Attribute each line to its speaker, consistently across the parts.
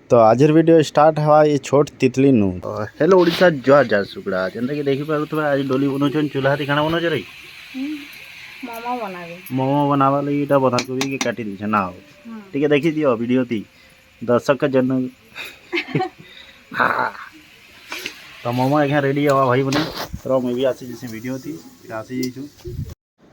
Speaker 1: तो आजर video start हवा ये छोट तितली नु तो हेलो ओडिशा जुआ जा सुगड़ा जेंता कि देखि पारुथबा आज डोली बनोचन चूल्हा ती खाना बनोच रे
Speaker 2: मोमो बनाबे
Speaker 1: मोमो बनावा लगी इटा बंधा कोबी के काटी दी ना हो ठीक है देखि दियो वीडियो ती दर्शक के जन तो मोमो एखा रेडी हवा भाई बने रो मैं भी आसी जैसे वीडियो थी आसी जइछु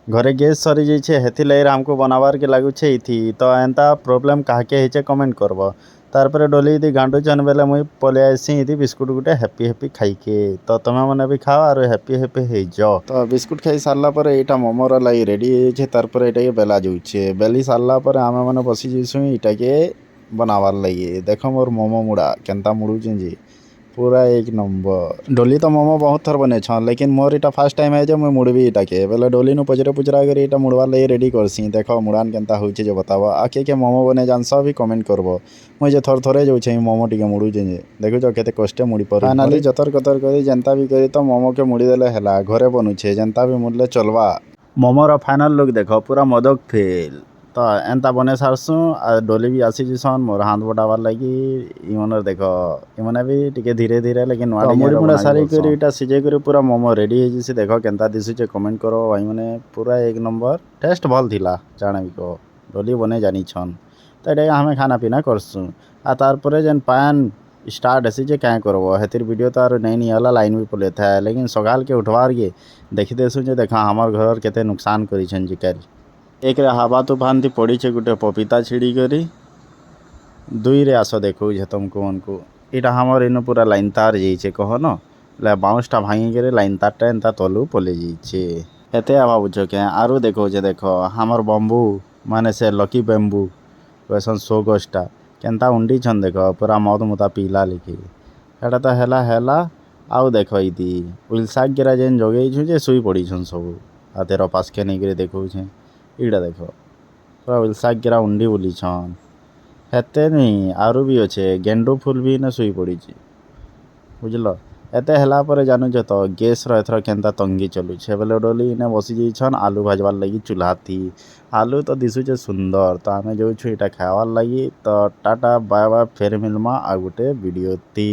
Speaker 1: घरे गैस सरी जाइए हेथि लगे हमको बनावार के लागू थी तो एंता प्रोब्लेम काके हेचे कमेंट करब तारपर डोली यदि गांडुचन बेले मुई पले आसी यदि बिस्कुट गुटे हैप्पी हैप्पी खाइके तो तुम मैंने भी खाओ और हैप्पी हैप्पी हो जाओ तो बिस्कुट खाई सारा पर यहाँ मोमोर लगी रेडी है तारपर ये बेला जाऊे बेली सारा पर आम मैंने बसी जाइसु इटा के बनावार लगे देख मोर मोमो मुड़ा केनता मुड़ुचे जी पूरा एक नंबर डोली तो मोमो बहुत थर बने लेकिन मोर इटा फास्ट टाइम है जो मुझे मुड़बी इटा के बोले डोली नु पचरा पुचरा कर इटा मुड़वार लगे रेडी करसी देख मुड़ान केनता होचे जो बताव आके के मोमो बने जान सब भी कमेंट करब मुझे थोड़े थोड़े जाऊे मोमो टी मुड़ुचे देखुच केते कष्टे मुड़ी पर फाइनाली जतर कतर कर जेनता भी करी तो मोमो के मुड़ीदेले है घरे बनुचे जेनता भी मुड़ले चलवा मोमोर फाइनल लुक देख पूरा मदक फेल तो एंता बने सारसु आ डोली भी आसी जिसन मोर हाथ बटावार लगी इमनर देख इमने भी टिके धीरे धीरे लेकिन मुड़ी मुड़ा सारी कर इटा सिजे कर पूरा मोमो रेडी है जिसे देख केनता दिशुचे कमेंट करो भाई मैंने पूरा एक नंबर टेस्ट भल थिला जाने भी को डोली बने जानी छन तो ये हमें खाना पीना करसु आ तारपरे जेन पान स्टार्ट हेसी जे क्या करब हेतिर वीडियो तो आर नहीं होला लाइन भी पले था लेकिन सकाल के उठवार गे देखी देसु जे देखा हमार घर केते नुकसान करिछन जिकारी एक रे हवा तूफान थी पड़ी गोटे पपीता छिड़ी करी दुई रे आस देखो तुमको उनको इटा हमार इन पूरा लाइन तार जाइए कह न बाउंसटा भांगी कर लाइन तारटा एंता तलू पले जाइए हेते भावुच के आरु देखो हमार बम्बू माने से लकी बेम्बू वैसन शो गछटा केनता उंडी छन देख पूरा मद मुता पीला लिखी एटा तो हेला आउ देख इति उइल शाक गिरा जेन जगेछु जे सुई पड़ी छन सब आ तेरा पास के नहीं देखो इटा देख पूरा उइल शाक गिरा उंडी बुली छन हेते नहीं आरु भी अच्छे गेंडू फूल भी न सुई पड़ी बुझल एते हला पर जानुच तो गैस एथर केनता तंगी चलुछे बोले डोली इने बसी जाइछन आलू भाजवार लगी चूल्हा थी आलू तो दिशुचे सुंदर तो आमे जो छु इटा खावार लगी तो टाटा बाय बाय फेर मिलमा आ गोटे वीडियो थी।